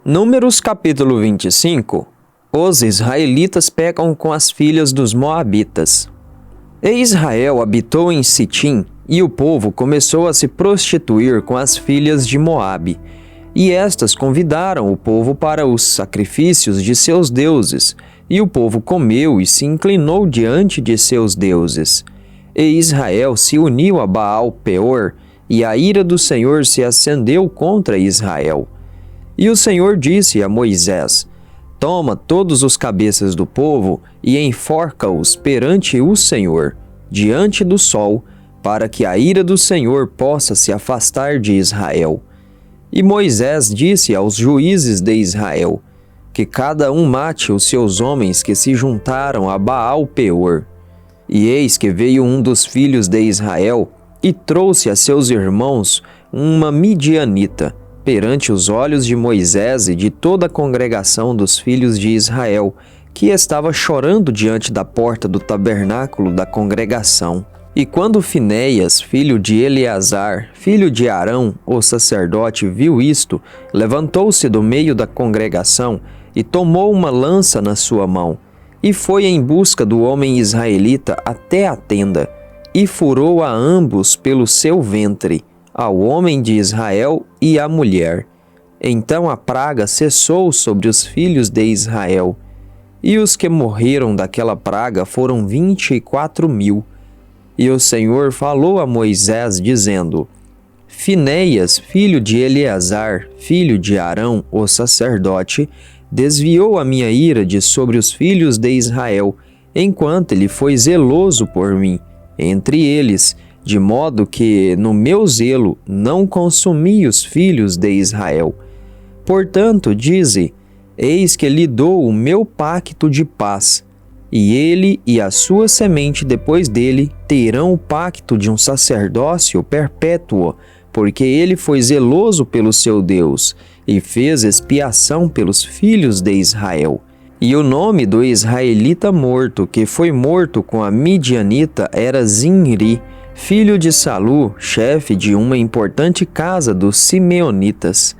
Números capítulo 25. Os israelitas pecam com as filhas dos moabitas. E Israel habitou em Sitim, e o povo começou a se prostituir com as filhas de Moabe. E estas convidaram o povo para os sacrifícios de seus deuses, e o povo comeu e se inclinou diante de seus deuses. E Israel se uniu a Baal-peor, e a ira do Senhor se acendeu contra Israel. E o Senhor disse a Moisés: Toma todos os cabeças do povo e enforca-os perante o Senhor, diante do sol, para que a ira do Senhor possa se afastar de Israel. E Moisés disse aos juízes de Israel: Que cada um mate os seus homens que se juntaram a Baal-peor. E eis que veio um dos filhos de Israel e trouxe a seus irmãos uma midianita, perante os olhos de Moisés e de toda a congregação dos filhos de Israel, que estava chorando diante da porta do tabernáculo da congregação. E quando Finéias, filho de Eleazar, filho de Arão, o sacerdote, viu isto, levantou-se do meio da congregação e tomou uma lança na sua mão, e foi em busca do homem israelita até a tenda, e furou a ambos pelo seu ventre, ao homem de Israel e à mulher. Então a praga cessou sobre os filhos de Israel. E os que morreram daquela praga foram 24.000. E o Senhor falou a Moisés, dizendo: Finéias, filho de Eleazar, filho de Arão, o sacerdote, desviou a minha ira de sobre os filhos de Israel, enquanto ele foi zeloso por mim, entre eles, de modo que, no meu zelo, não consumi os filhos de Israel. Portanto, dize: Eis que lhe dou o meu pacto de paz, e ele e a sua semente depois dele terão o pacto de um sacerdócio perpétuo, porque ele foi zeloso pelo seu Deus, e fez expiação pelos filhos de Israel. E o nome do israelita morto, que foi morto com a midianita, era Zinri, filho de Salu, chefe de uma importante casa dos simeonitas.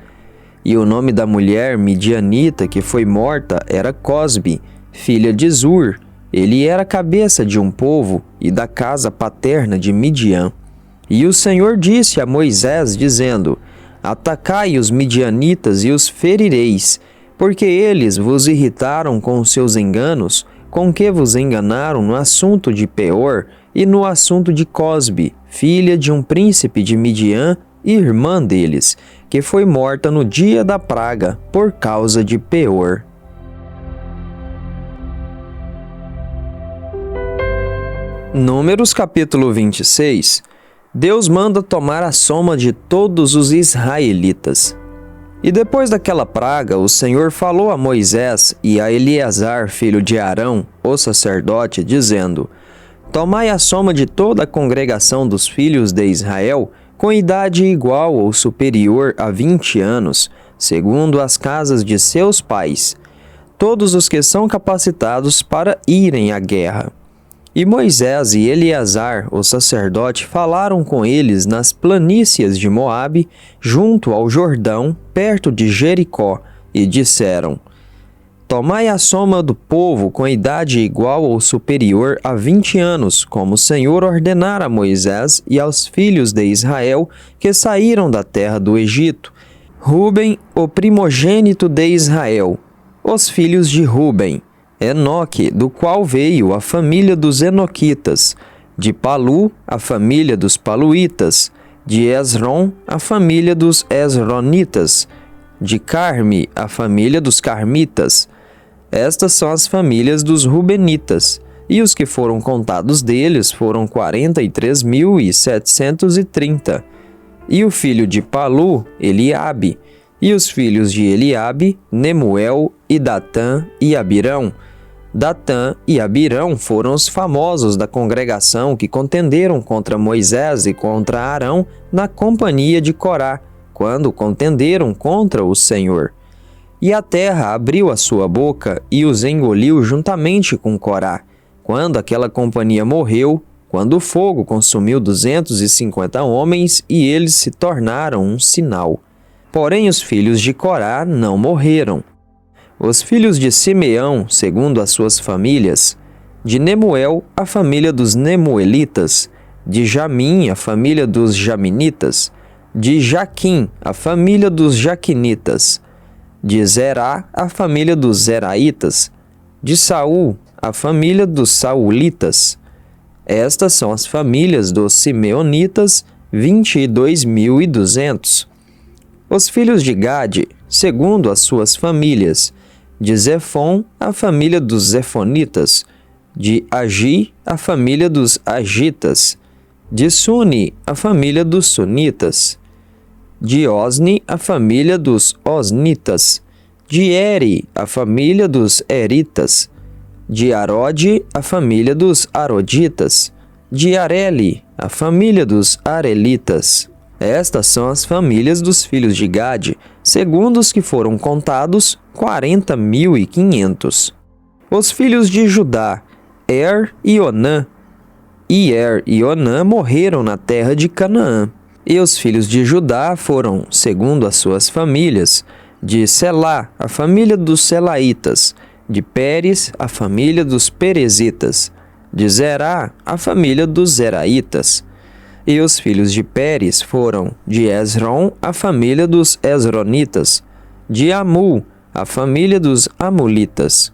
E o nome da mulher midianita que foi morta era Cosbe, filha de Zur. Ele era cabeça de um povo e da casa paterna de Midian. E o Senhor disse a Moisés, dizendo: Atacai os midianitas e os ferireis, porque eles vos irritaram com os seus enganos, com que vos enganaram no assunto de Peor e no assunto de Cosbe, filha de um príncipe de Midian, irmã deles, que foi morta no dia da praga, por causa de Peor. Números capítulo 26. Deus manda tomar a soma de todos os israelitas. E depois daquela praga, o Senhor falou a Moisés e a Eleazar, filho de Arão, o sacerdote, dizendo: Tomai a soma de toda a congregação dos filhos de Israel, com idade igual ou superior a 20 anos, segundo as casas de seus pais, todos os que são capacitados para irem à guerra. E Moisés e Eleazar, o sacerdote, falaram com eles nas planícies de Moabe, junto ao Jordão, perto de Jericó, e disseram: Tomai a soma do povo com idade igual ou superior a 20 anos, como o Senhor ordenara a Moisés e aos filhos de Israel que saíram da terra do Egito. Ruben, o primogênito de Israel. Os filhos de Ruben: Enoque, do qual veio a família dos Enoquitas. De Palu, a família dos Paluitas. De Esrom, a família dos Esronitas. De Carme, a família dos Carmitas. Estas são as famílias dos Rubenitas, e os que foram contados deles foram 43.730. E o filho de Palu, Eliabe, e os filhos de Eliabe, Nemuel, e Datã e Abirão. Datã e Abirão foram os famosos da congregação que contenderam contra Moisés e contra Arão na companhia de Corá, quando contenderam contra o Senhor. E a terra abriu a sua boca e os engoliu juntamente com Corá, quando aquela companhia morreu, quando o fogo consumiu 250 homens e eles se tornaram um sinal. Porém, os filhos de Corá não morreram. Os filhos de Simeão, segundo as suas famílias: de Nemuel, a família dos Nemuelitas; de Jamim, a família dos Jaminitas; de Jaquim, a família dos Jaquinitas; de Zerá, a família dos Zeraitas; de Saul, a família dos Saulitas. Estas são as famílias dos Simeonitas, 22.200. Os filhos de Gade, segundo as suas famílias: de Zefon, a família dos Zefonitas; de Agi, a família dos Agitas; de Suni, a família dos Sunitas; de Osni, a família dos Osnitas; de Eri, a família dos Eritas; de Arode, a família dos Aroditas; de Areli, a família dos Arelitas. Estas são as famílias dos filhos de Gade, segundo os que foram contados, 40.500. Os filhos de Judá: e Onã. E Onã morreram na terra de Canaã. E os filhos de Judá foram, segundo as suas famílias: de Selá, a família dos Selaitas; de Pérez, a família dos Perezitas; de Zerá, a família dos Zeraitas. E os filhos de Pérez foram: de Esrom, a família dos Esronitas; de Amul, a família dos Amulitas.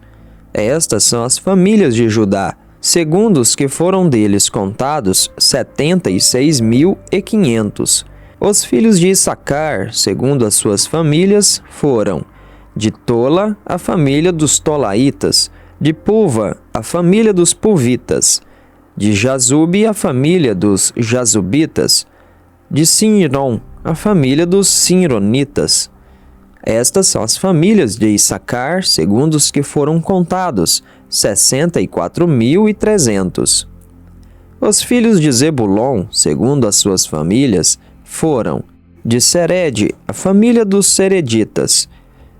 Estas são as famílias de Judá, segundo os que foram deles contados, 76.500. Os filhos de Issacar, segundo as suas famílias, foram: de Tola, a família dos Tolaitas; de Puva, a família dos Puvitas; de Jazube, a família dos Jazubitas; de Sinron, a família dos Sinronitas. Estas são as famílias de Issacar, segundo os que foram contados, 64.300. Os filhos de Zebulon, segundo as suas famílias, foram: de Sered, a família dos Sereditas;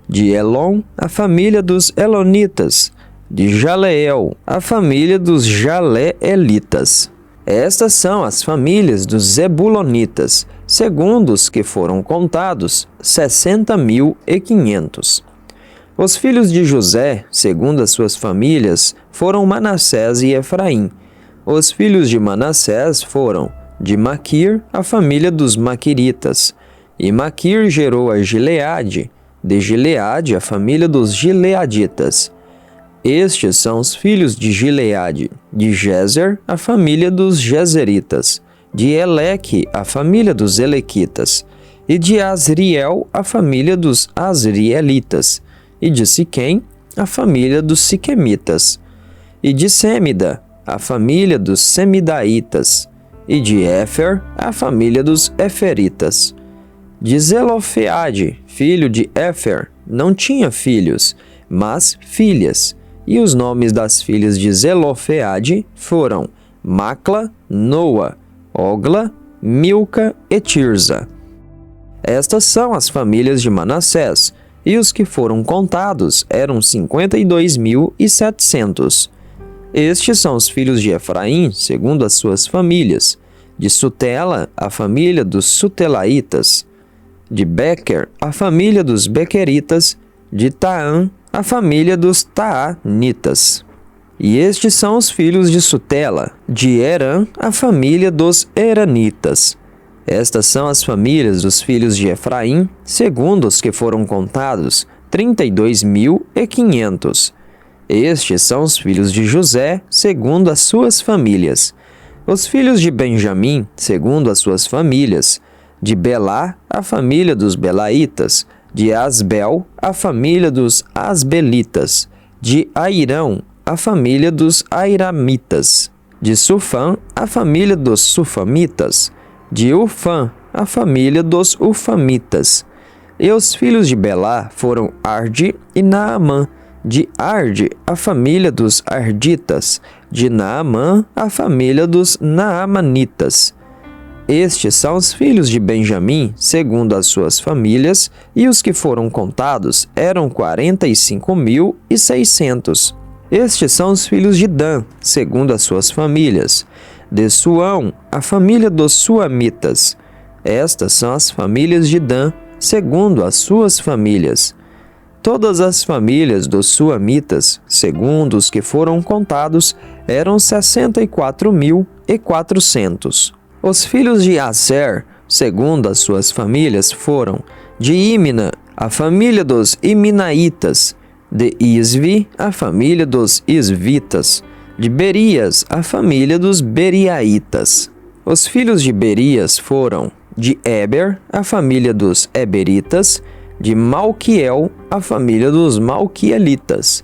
de Elon, a família dos Elonitas; de Jaleel, a família dos Jaleelitas. Estas são as famílias dos Zebulonitas, segundo os que foram contados, 60.500. Os filhos de José, segundo as suas famílias, foram Manassés e Efraim. Os filhos de Manassés foram: de Maquir, a família dos Maquiritas; e Maquir gerou a Gileade; de Gileade, a família dos Gileaditas. Estes são os filhos de Gileade: de Jezer, a família dos Jezeritas; de Eleque, a família dos Elequitas; e de Asriel, a família dos Asrielitas; e de Siquém, a família dos Siquemitas; e de Sêmida, a família dos Semidaitas; e de Éfer, a família dos Eferitas. De Zelofeade, filho de Éfer, não tinha filhos, mas filhas. E os nomes das filhas de Zelofeade foram Macla, Noa, Ogla, Milca e Tirza. Estas são as famílias de Manassés, e os que foram contados eram 52.700. Estes são os filhos de Efraim, segundo as suas famílias: de Sutela, a família dos Sutelaitas; de Bequer, a família dos Bequeritas; de Taã, a família dos Taanitas. E estes são os filhos de Sutela: de Herã, a família dos Heranitas. Estas são as famílias dos filhos de Efraim, segundo os que foram contados, 32.500. Estes são os filhos de José, segundo as suas famílias. Os filhos de Benjamim, segundo as suas famílias: de Belá, a família dos Belaitas; de Asbel, a família dos Asbelitas; de Airão, a família dos Airamitas; de Sufã, a família dos Sufamitas; de Ufã, a família dos Ufamitas. E os filhos de Belá foram Arde e Naamã; de Arde, a família dos Arditas; de Naamã, a família dos Naamanitas. Estes são os filhos de Benjamim, segundo as suas famílias, e os que foram contados eram 45.600. Estes são os filhos de Dan, segundo as suas famílias: de Suão, a família dos Suamitas. Estas são as famílias de Dan, segundo as suas famílias. Todas as famílias dos suamitas, segundo os que foram contados, eram 64.400. Os filhos de Aser, segundo as suas famílias, foram de Imna, a família dos Iminaitas; de Isvi, a família dos Isvitas; de Berias, a família dos Beriaitas. Os filhos de Berias foram de Eber, a família dos Eberitas; de Malquiel, a família dos Malquielitas.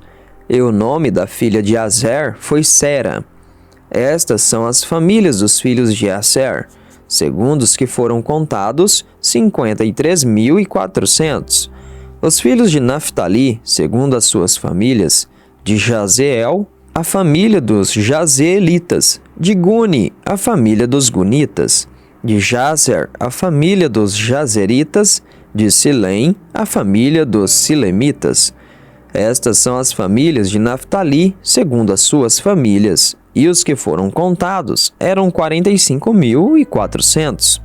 E o nome da filha de Aser foi Sera. Estas são as famílias dos filhos de Aser, segundo os que foram contados, 53.400. Os filhos de Naftali, segundo as suas famílias, de Jazeel, a família dos Jazeelitas; de Guni, a família dos Gunitas; de Jazer, a família dos Jazeritas; de Silém, a família dos Silemitas. Estas são as famílias de Naftali, segundo as suas famílias, e os que foram contados eram 45.400.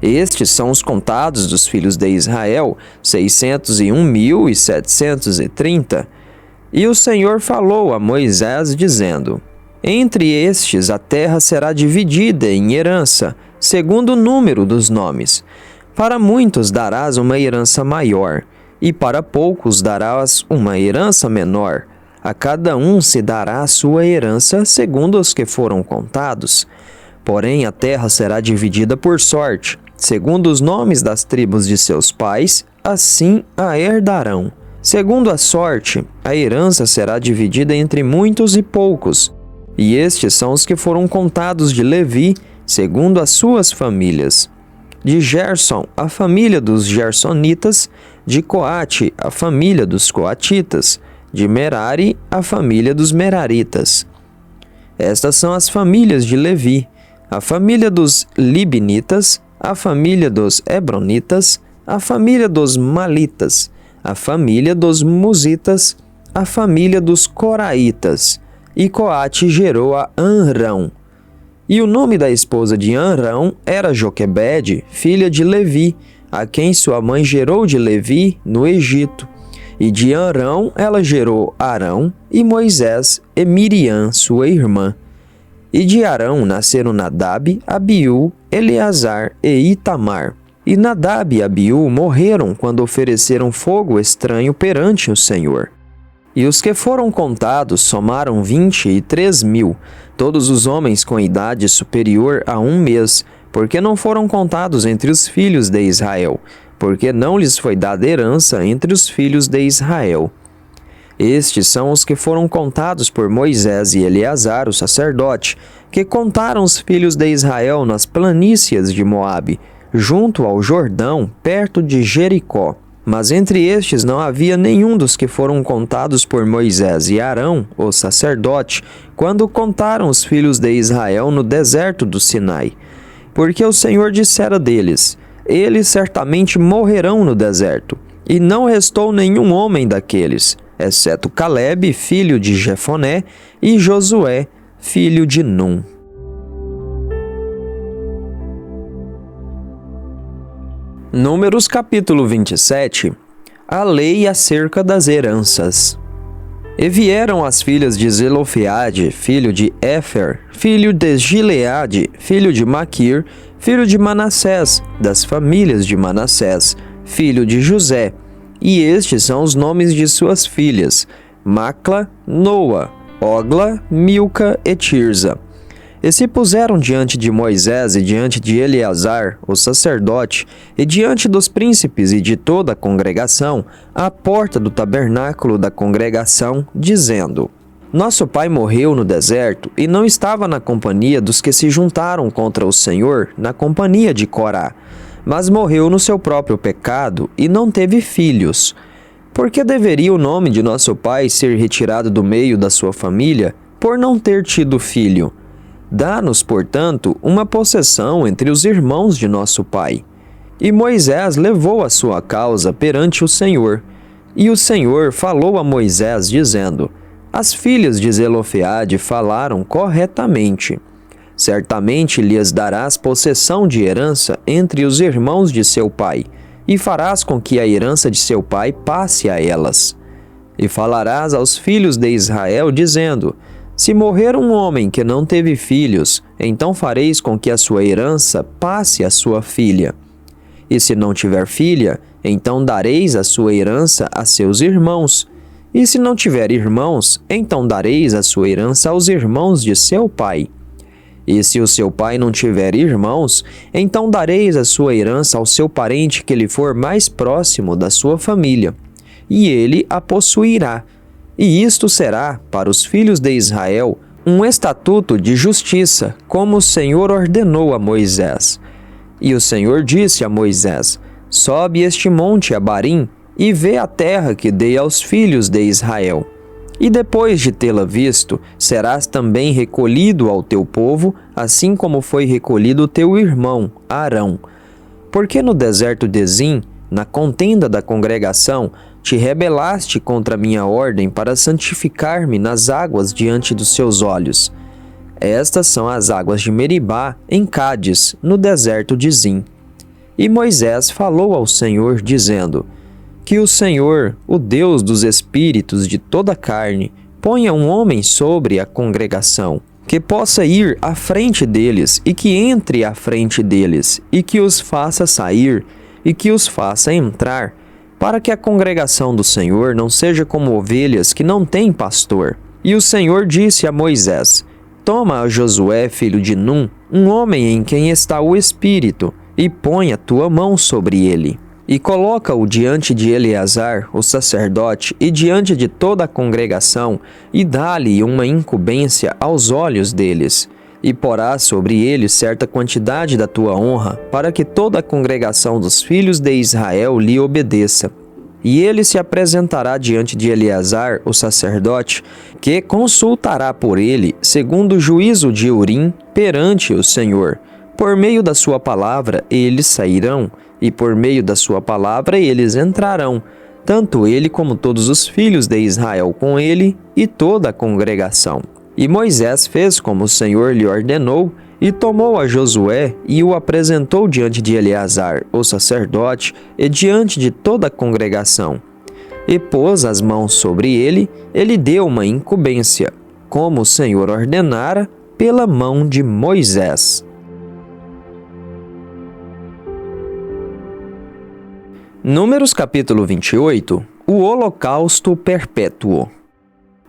Estes são os contados dos filhos de Israel, 601.730. E o Senhor falou a Moisés, dizendo: Entre estes a terra será dividida em herança, segundo o número dos nomes. Para muitos darás uma herança maior, e para poucos darás uma herança menor. A cada um se dará a sua herança, segundo os que foram contados. Porém, a terra será dividida por sorte, segundo os nomes das tribos de seus pais, assim a herdarão. Segundo a sorte, a herança será dividida entre muitos e poucos. E estes são os que foram contados de Levi, segundo as suas famílias. De Gerson, a família dos Gersonitas; de Coate, a família dos Coatitas; de Merari, a família dos Meraritas. Estas são as famílias de Levi: a família dos Libnitas, a família dos Hebronitas, a família dos Malitas, a família dos Musitas, a família dos Coraitas. E Coate gerou a Amrão. E o nome da esposa de Amrão era Joquebede, filha de Levi, a quem sua mãe gerou de Levi no Egito. E de Amrão ela gerou Arão e Moisés e Miriam, sua irmã. E de Arão nasceram Nadab, Abiú, Eleazar e Itamar. E Nadab e Abiú morreram quando ofereceram fogo estranho perante o Senhor. E os que foram contados somaram 23.000, todos os homens com idade superior a 1 mês, porque não foram contados entre os filhos de Israel, porque não lhes foi dada herança entre os filhos de Israel. Estes são os que foram contados por Moisés e Eleazar, o sacerdote, que contaram os filhos de Israel nas planícies de Moabe, junto ao Jordão, perto de Jericó. Mas entre estes não havia nenhum dos que foram contados por Moisés e Arão, o sacerdote, quando contaram os filhos de Israel no deserto do Sinai. Porque o Senhor dissera deles: eles certamente morrerão no deserto. E não restou nenhum homem daqueles, exceto Calebe, filho de Jefoné, e Josué, filho de Num. Números capítulo 27. A lei acerca das heranças. E vieram as filhas de Zelofeade, filho de Éfer, filho de Gileade, filho de Maquir, filho de Manassés, das famílias de Manassés, filho de José. E estes são os nomes de suas filhas: Macla, Noa, Ogla, Milca e Tirza. E se puseram diante de Moisés e diante de Eleazar, o sacerdote, e diante dos príncipes e de toda a congregação, à porta do tabernáculo da congregação, dizendo: Nosso pai morreu no deserto e não estava na companhia dos que se juntaram contra o Senhor, na companhia de Corá, mas morreu no seu próprio pecado e não teve filhos. Por que deveria o nome de nosso pai ser retirado do meio da sua família, por não ter tido filho? Dá-nos, portanto, uma possessão entre os irmãos de nosso pai. E Moisés levou a sua causa perante o Senhor. E o Senhor falou a Moisés, dizendo: As filhas de Zelofeade falaram corretamente. Certamente lhes darás possessão de herança entre os irmãos de seu pai. e farás com que a herança de seu pai passe a elas. E falarás aos filhos de Israel, dizendo: se morrer um homem que não teve filhos, então fareis com que a sua herança passe à sua filha. E se não tiver filha, então dareis a sua herança a seus irmãos. E se não tiver irmãos, então dareis a sua herança aos irmãos de seu pai. E se o seu pai não tiver irmãos, então dareis a sua herança ao seu parente que lhe for mais próximo da sua família, e ele a possuirá. E isto será, para os filhos de Israel, um estatuto de justiça, como o Senhor ordenou a Moisés. E o Senhor disse a Moisés: sobe este monte Abarim, e vê a terra que dei aos filhos de Israel. E depois de tê-la visto, serás também recolhido ao teu povo, assim como foi recolhido teu irmão, Arão. Porque no deserto de Zim, na contenda da congregação, te rebelaste contra a minha ordem para santificar-me nas águas diante dos seus olhos. Estas são as águas de Meribá, em Cádiz, no deserto de Zim. E Moisés falou ao Senhor, dizendo: que o Senhor, o Deus dos espíritos de toda a carne, ponha um homem sobre a congregação, que possa ir à frente deles e que entre à frente deles, e que os faça sair e que os faça entrar, para que a congregação do Senhor não seja como ovelhas que não têm pastor. E o Senhor disse a Moisés: toma a Josué, filho de Num, um homem em quem está o Espírito, e põe a tua mão sobre ele. E coloca-o diante de Eleazar, o sacerdote, e diante de toda a congregação, e dá-lhe uma incumbência aos olhos deles. E porás sobre ele certa quantidade da tua honra, para que toda a congregação dos filhos de Israel lhe obedeça. E ele se apresentará diante de Eleazar, o sacerdote, que consultará por ele, segundo o juízo de Urim, perante o Senhor. Por meio da sua palavra eles sairão, e por meio da sua palavra eles entrarão, tanto ele como todos os filhos de Israel com ele e toda a congregação. E Moisés fez como o Senhor lhe ordenou, e tomou a Josué e o apresentou diante de Eleazar, o sacerdote, e diante de toda a congregação. E pôs as mãos sobre ele, ele deu uma incumbência, como o Senhor ordenara, pela mão de Moisés. Números capítulo 28, o holocausto perpétuo.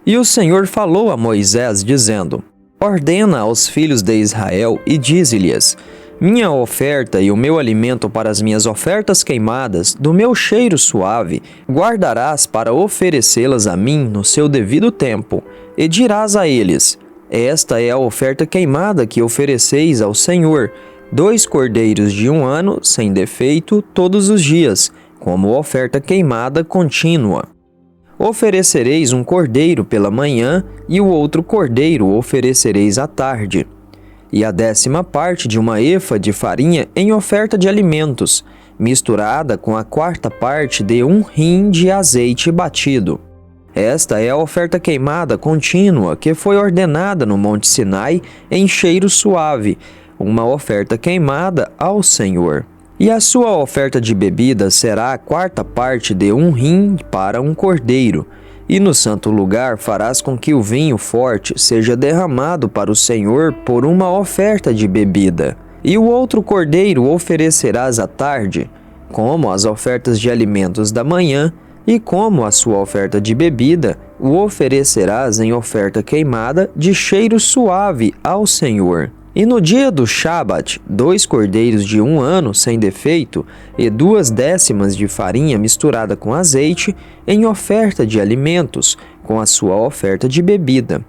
E o Senhor falou a Moisés, dizendo: ordena aos filhos de Israel e dize-lhes: minha oferta e o meu alimento para as minhas ofertas queimadas, do meu cheiro suave, guardarás para oferecê-las a mim no seu devido tempo. E dirás a eles: esta é a oferta queimada que ofereceis ao Senhor, 2 cordeiros de 1 ano, sem defeito, todos os dias, como oferta queimada contínua. Oferecereis um cordeiro pela manhã, e o outro cordeiro oferecereis à tarde. E a 10ª parte de uma efa de farinha em oferta de alimentos, misturada com a 4ª parte de 1 hin de azeite batido. Esta é a oferta queimada contínua que foi ordenada no Monte Sinai em cheiro suave, uma oferta queimada ao Senhor. E a sua oferta de bebida será a 4ª parte de 1 hin para um cordeiro. E no santo lugar farás com que o vinho forte seja derramado para o Senhor por uma oferta de bebida. E o outro cordeiro oferecerás à tarde, como as ofertas de alimentos da manhã, e como a sua oferta de bebida, o oferecerás em oferta queimada de cheiro suave ao Senhor. E no dia do Shabat, 2 cordeiros de 1 ano sem defeito e 2 décimas de farinha misturada com azeite em oferta de alimentos, com a sua oferta de bebida.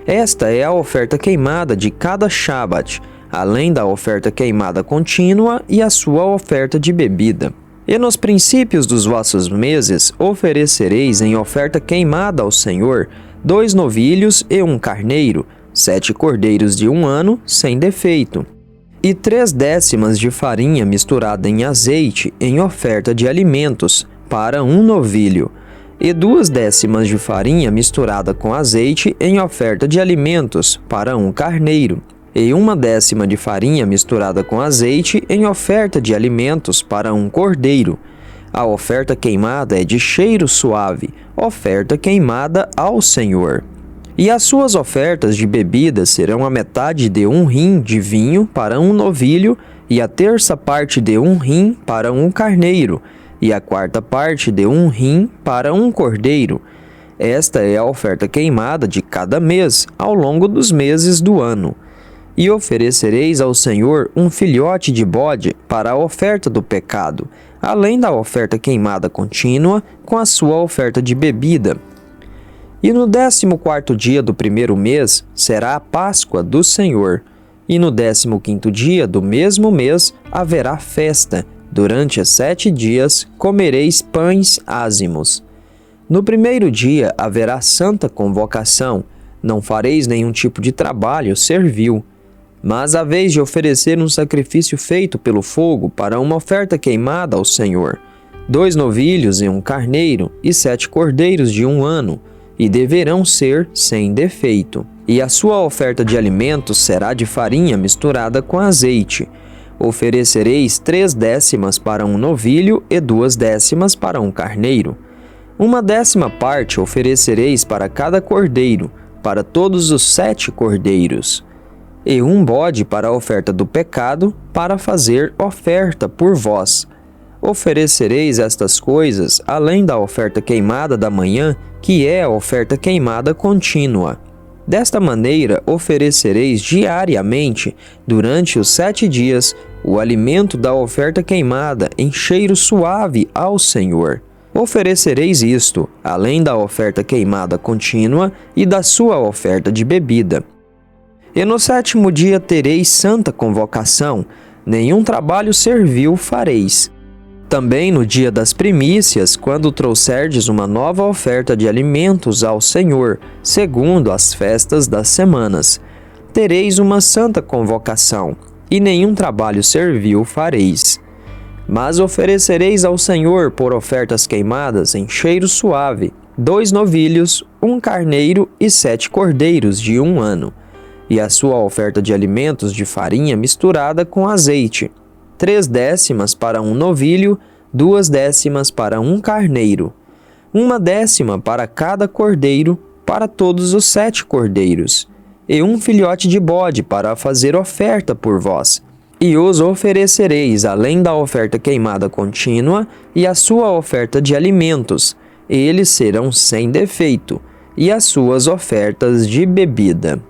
Esta é a oferta queimada de cada Shabat, além da oferta queimada contínua e a sua oferta de bebida. E nos princípios dos vossos meses oferecereis em oferta queimada ao Senhor 2 novilhos e 1 carneiro, 7 cordeiros de 1 ano, sem defeito, e 3 décimas de farinha misturada em azeite em oferta de alimentos, para 1 novilho, e 2 décimas de farinha misturada com azeite em oferta de alimentos, para 1 carneiro, e 1 décima de farinha misturada com azeite em oferta de alimentos, para 1 cordeiro, A oferta queimada é de cheiro suave, oferta queimada ao Senhor. E as suas ofertas de bebida serão a metade de 1 rim de vinho para um novilho, e a terça parte de 1 rim para um carneiro, e a quarta parte de 1 rim para um cordeiro. Esta é a oferta queimada de cada mês, ao longo dos meses do ano. E oferecereis ao Senhor um filhote de bode para a oferta do pecado, além da oferta queimada contínua com a sua oferta de bebida. E no 14º dia do primeiro mês será a Páscoa do Senhor. E no 15º dia do mesmo mês haverá festa. Durante 7 dias comereis pães ázimos. No primeiro dia haverá santa convocação. Não fareis nenhum tipo de trabalho servil. Mas a vez de oferecer um sacrifício feito pelo fogo para uma oferta queimada ao Senhor, 2 novilhos e um carneiro, e 7 cordeiros de 1 ano, e deverão ser sem defeito. E a sua oferta de alimentos será de farinha misturada com azeite. Oferecereis 3 décimas para um novilho e 2 décimas para um carneiro. 1/10 parte oferecereis para cada cordeiro, para todos os 7 cordeiros. E 1 bode para a oferta do pecado, para fazer oferta por vós. Oferecereis estas coisas, além da oferta queimada da manhã, que é a oferta queimada contínua. Desta maneira, oferecereis diariamente, durante os 7 dias, o alimento da oferta queimada em cheiro suave ao Senhor. Oferecereis isto, além da oferta queimada contínua e da sua oferta de bebida. E no 7º dia tereis santa convocação, nenhum trabalho servil fareis. Também no dia das primícias, quando trouxerdes uma nova oferta de alimentos ao Senhor, segundo as festas das semanas, tereis uma santa convocação, e nenhum trabalho servil fareis. Mas oferecereis ao Senhor por ofertas queimadas em cheiro suave, 2 novilhos, 1 carneiro e 7 cordeiros de 1 ano, e a sua oferta de alimentos de farinha misturada com azeite, 3 décimas para um novilho, 2 décimas para um carneiro, 1/10 para cada cordeiro, para todos os 7 cordeiros, e 1 filhote de bode para fazer oferta por vós. E os oferecereis além da oferta queimada contínua e a sua oferta de alimentos, eles serão sem defeito, e as suas ofertas de bebida.